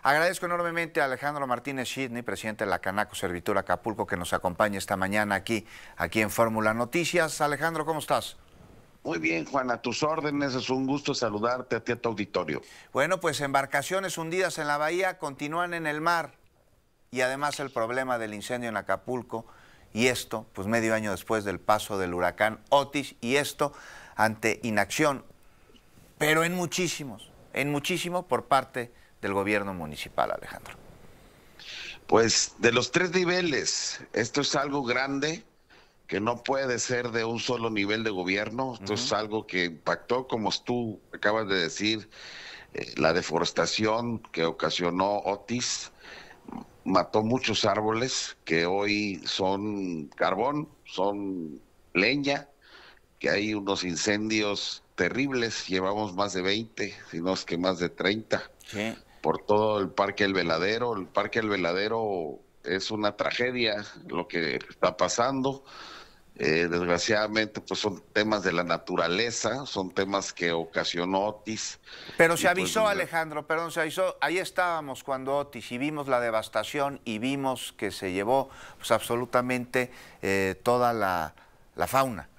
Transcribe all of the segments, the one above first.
Agradezco enormemente a Alejandro Martínez Sidney, presidente de la Canaco Servitura Acapulco, que nos acompaña esta mañana aquí en Fórmula Noticias. Alejandro, ¿cómo estás? Muy bien, Juan, a tus órdenes, es un gusto saludarte a ti, a tu auditorio. Bueno, pues embarcaciones hundidas en la bahía continúan en el mar y además el problema del incendio en Acapulco y esto, pues medio año después del paso del huracán Otis y esto ante inacción, pero en muchísimo por parte del gobierno municipal, Alejandro. Pues de los tres niveles, esto es algo grande que no puede ser de un solo nivel de gobierno. Esto es algo que impactó, como tú acabas de decir, la deforestación que ocasionó Otis, mató muchos árboles que hoy son carbón, son leña, que hay unos incendios terribles, llevamos más de 20, si no es que más de 30, Sí. por todo el Parque El Veladero. El Parque El Veladero es una tragedia lo que está pasando. Desgraciadamente, pues son temas de la naturaleza, son temas que ocasionó Otis. Pero se Pues, avisó, Alejandro, perdón, se avisó. Ahí estábamos cuando Otis y vimos la devastación y vimos que se llevó pues absolutamente toda la fauna.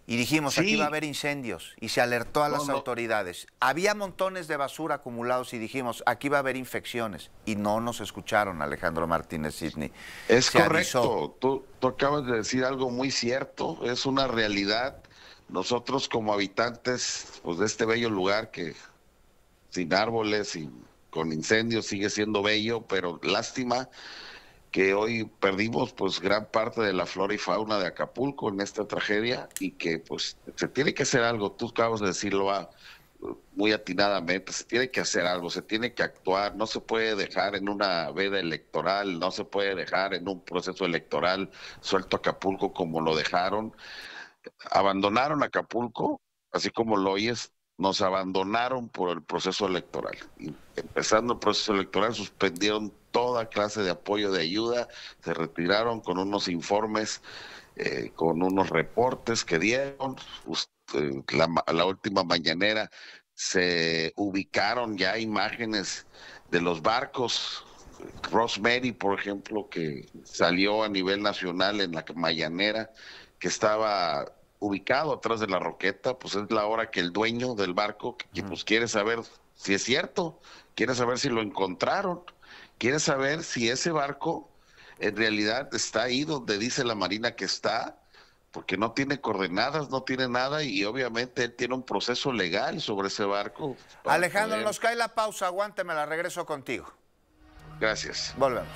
Y dijimos, aquí va a sí, haber incendios, y se alertó a las autoridades. Había montones de basura acumulados y dijimos, aquí va a haber infecciones. Y no nos escucharon, Alejandro Martínez Sidney. es Se avisó. correcto. Tú acabas de decir algo muy cierto, es una realidad. Nosotros como habitantes pues, de este bello lugar que sin árboles y con incendios sigue siendo bello, pero lástima que hoy perdimos pues gran parte de la flora y fauna de Acapulco en esta tragedia y que pues se tiene que hacer algo. Tú acabas de decirlo muy atinadamente, se tiene que hacer algo, se tiene que actuar, no se puede dejar en una veda electoral, no se puede dejar en un proceso electoral suelto Acapulco como lo dejaron. Abandonaron Acapulco, así como lo oyes, nos abandonaron por el proceso electoral. Y empezando el proceso electoral, suspendieron toda clase de apoyo, de ayuda, se retiraron con unos informes, con unos reportes que dieron. La última mañanera se ubicaron ya imágenes de los barcos. Rosemary, por ejemplo, que salió a nivel nacional en la mañanera, que estaba ubicado atrás de la Roqueta, pues es la hora que el dueño del barco, que pues quiere saber si es cierto, quiere saber si lo encontraron, quiere saber si ese barco en realidad está ahí donde dice la Marina que está, porque no tiene coordenadas, no tiene nada, y obviamente él tiene un proceso legal sobre ese barco. Alejandro, nos cae la pausa, aguánteme, la regreso contigo. Gracias. Volvemos.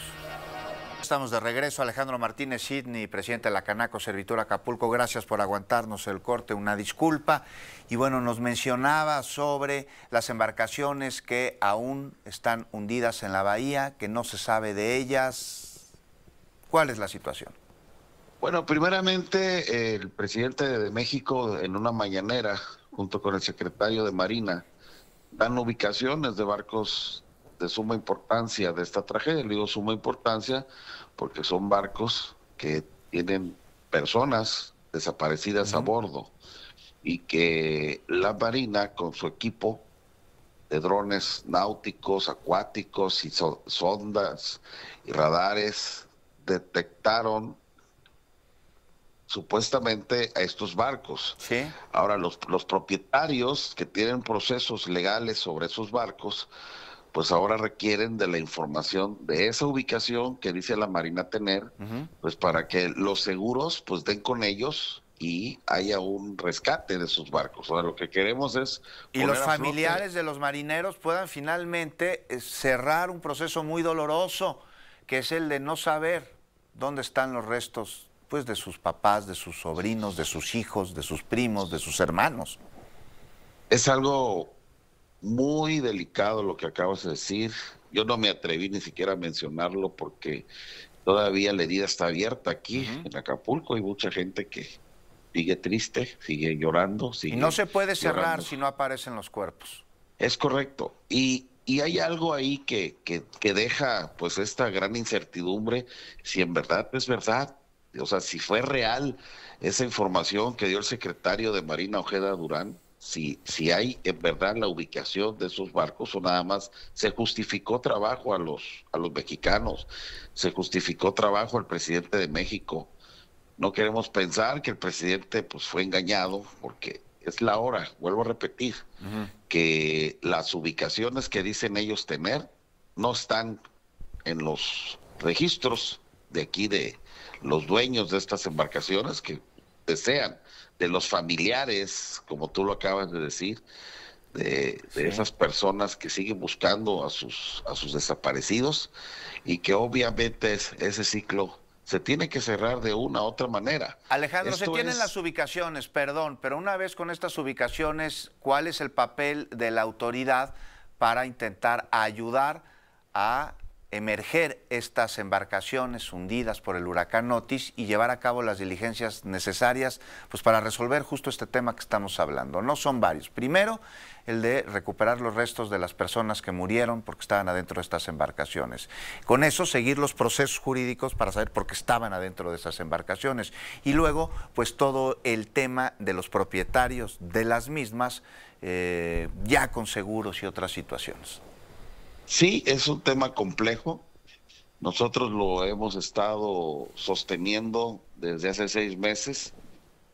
Estamos de regreso. Alejandro Martínez Sidney, presidente de la Canaco Servitura Acapulco, gracias por aguantarnos el corte, una disculpa. Y bueno, nos mencionaba sobre las embarcaciones que aún están hundidas en la bahía, que no se sabe de ellas. ¿Cuál es la situación? Bueno, primeramente el presidente de México en una mañanera, junto con el secretario de Marina, dan ubicaciones de barcos de suma importancia de esta tragedia. Le digo suma importancia porque son barcos que tienen personas desaparecidas a bordo y que la Marina con su equipo de drones náuticos, acuáticos y sondas y radares detectaron supuestamente a estos barcos. Sí. Ahora, los propietarios que tienen procesos legales sobre esos barcos, pues ahora requieren de la información de esa ubicación que dice la Marina tener, pues para que los seguros pues den con ellos y haya un rescate de esos barcos. Ahora lo que queremos es... Y los familiares de los marineros puedan finalmente cerrar un proceso muy doloroso, que es el de no saber dónde están los restos pues de sus papás, de sus sobrinos, de sus hijos, de sus primos, de sus hermanos. Es algo muy delicado lo que acabas de decir. Yo no me atreví ni siquiera a mencionarlo porque todavía la herida está abierta aquí en Acapulco. Hay mucha gente que sigue triste, sigue llorando. Y no se puede cerrar llorando. si no aparecen los cuerpos. Es correcto. Y hay algo ahí que deja pues esta gran incertidumbre, si en verdad es verdad. O sea, si fue real esa información que dio el secretario de Marina, Ojeda Durán, si hay en verdad la ubicación de esos barcos o nada más se justificó trabajo a los mexicanos, se justificó trabajo al presidente de México. No queremos pensar que el presidente pues fue engañado, porque es la hora, vuelvo a repetir, que las ubicaciones que dicen ellos tener no están en los registros de aquí de los dueños de estas embarcaciones que desean, de los familiares, como tú lo acabas de decir, de esas personas que siguen buscando a sus desaparecidos, y que obviamente ese ciclo se tiene que cerrar de una u otra manera. Alejandro, se tienen las ubicaciones, perdón, pero una vez con estas ubicaciones, ¿cuál es el papel de la autoridad para intentar ayudar a emerger estas embarcaciones hundidas por el huracán Otis y llevar a cabo las diligencias necesarias pues para resolver justo este tema que estamos hablando? No son varios. Primero, el de recuperar los restos de las personas que murieron porque estaban adentro de estas embarcaciones. Con eso, seguir los procesos jurídicos para saber por qué estaban adentro de esas embarcaciones. Y luego, pues todo el tema de los propietarios de las mismas, ya con seguros y otras situaciones. Sí, es un tema complejo. Nosotros lo hemos estado sosteniendo desde hace 6 meses,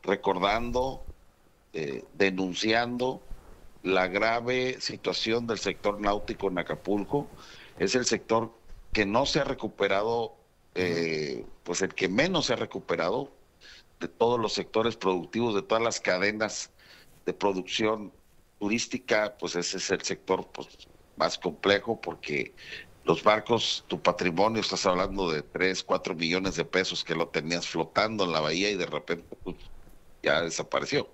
recordando, denunciando la grave situación del sector náutico en Acapulco. Es el sector que no se ha recuperado, pues el que menos se ha recuperado de todos los sectores productivos, de todas las cadenas de producción turística. Pues ese es el sector pues más complejo, porque los barcos, tu patrimonio, estás hablando de 3, 4 millones de pesos que lo tenías flotando en la bahía y de repente pues, ya desapareció.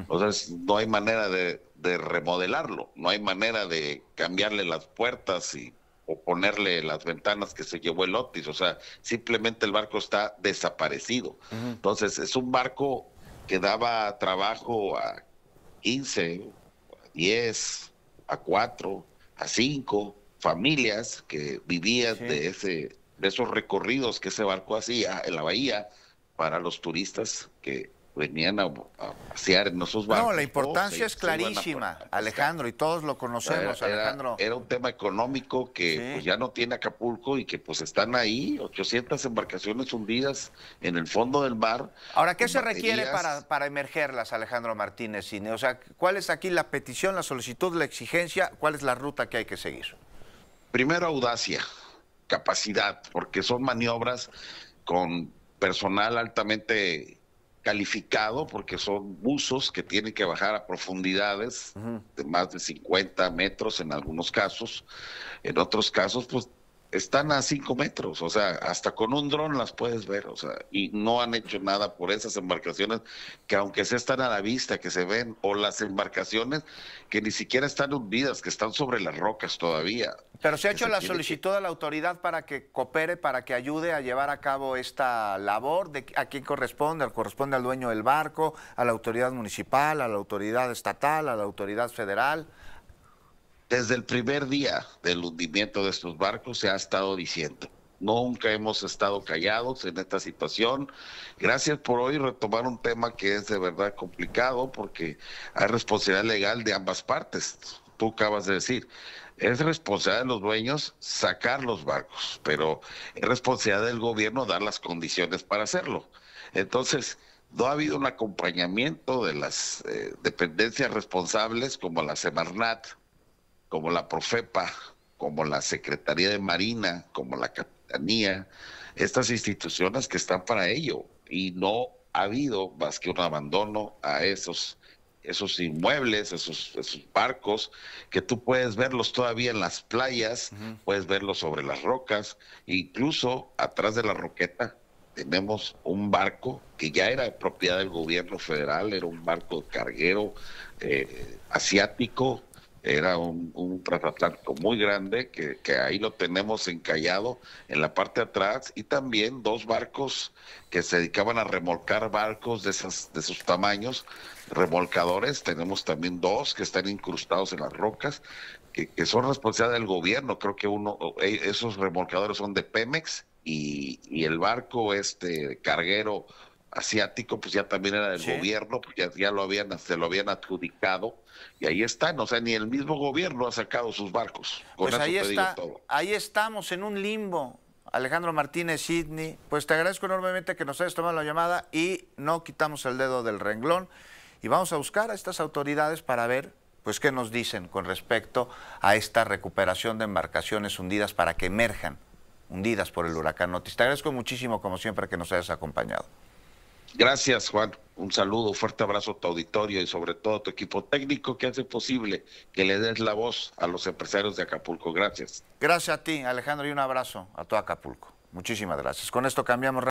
O sea, no hay manera de remodelarlo, no hay manera de cambiarle las puertas o ponerle las ventanas que se llevó el Otis. O sea, simplemente el barco está desaparecido. Entonces, es un barco que daba trabajo a 15, a 10, a 4, a 5 familias que vivían de esos recorridos que ese barco hacía en la bahía para los turistas que venían a pasear en esos barcos. No, la importancia es clarísima, Alejandro, y todos lo conocemos, Alejandro. Era un tema económico que pues ya no tiene Acapulco, y que pues están ahí 800 embarcaciones hundidas en el fondo del mar. Ahora, ¿qué se requiere para emergerlas, Alejandro Martínez Cine? O sea, ¿cuál es aquí la petición, la solicitud, la exigencia? ¿Cuál es la ruta que hay que seguir? Primero, audacia, capacidad, porque son maniobras con personal altamente calificado, porque son buzos que tienen que bajar a profundidades de más de 50 metros en algunos casos. En otros casos, pues están a 5 metros, o sea, hasta con un dron las puedes ver, o sea, y no han hecho nada por esas embarcaciones que aunque se están a la vista, que se ven, o las embarcaciones que ni siquiera están hundidas, que están sobre las rocas todavía. Pero se ha hecho la solicitud a la autoridad para que coopere, para que ayude a llevar a cabo esta labor. ¿A quién corresponde? ¿Corresponde al dueño del barco, a la autoridad municipal, a la autoridad estatal, a la autoridad federal? Desde el primer día del hundimiento de estos barcos se ha estado diciendo. Nunca hemos estado callados en esta situación. Gracias por hoy retomar un tema que es de verdad complicado, porque hay responsabilidad legal de ambas partes. Tú acabas de decir, es responsabilidad de los dueños sacar los barcos, pero es responsabilidad del gobierno dar las condiciones para hacerlo. Entonces, no ha habido un acompañamiento de las dependencias responsables, como la Semarnat, como la Profepa, como la Secretaría de Marina, como la Capitanía, estas instituciones que están para ello, y no ha habido más que un abandono a esos inmuebles, esos barcos, que tú puedes verlos todavía en las playas, puedes verlos sobre las rocas, incluso atrás de la Roqueta tenemos un barco que ya era propiedad del gobierno federal, era un barco carguero asiático. Era un transatlántico muy grande que ahí lo tenemos encallado en la parte de atrás, y también 2 barcos que se dedicaban a remolcar barcos de esos tamaños, remolcadores. Tenemos también 2 que están incrustados en las rocas, que son responsabilidad del gobierno. Creo que esos remolcadores son de Pemex, y el barco carguero asiático, pues ya también era del Sí. gobierno, pues ya se lo habían adjudicado, y ahí están, o sea, ni el mismo gobierno ha sacado sus barcos. Con Pues eso ahí te digo está, todo. ahí estamos en un limbo. Alejandro Martínez Sidney, pues te agradezco enormemente que nos hayas tomado la llamada y no quitamos el dedo del renglón y vamos a buscar a estas autoridades para ver pues qué nos dicen con respecto a esta recuperación de embarcaciones hundidas para que emerjan hundidas por el huracán Otis. Te agradezco muchísimo como siempre que nos hayas acompañado. Gracias, Juan. Un saludo, fuerte abrazo a tu auditorio y sobre todo a tu equipo técnico que hace posible que le des la voz a los empresarios de Acapulco. Gracias. Gracias a ti, Alejandro, y un abrazo a todo Acapulco. Muchísimas gracias. Con esto cambiamos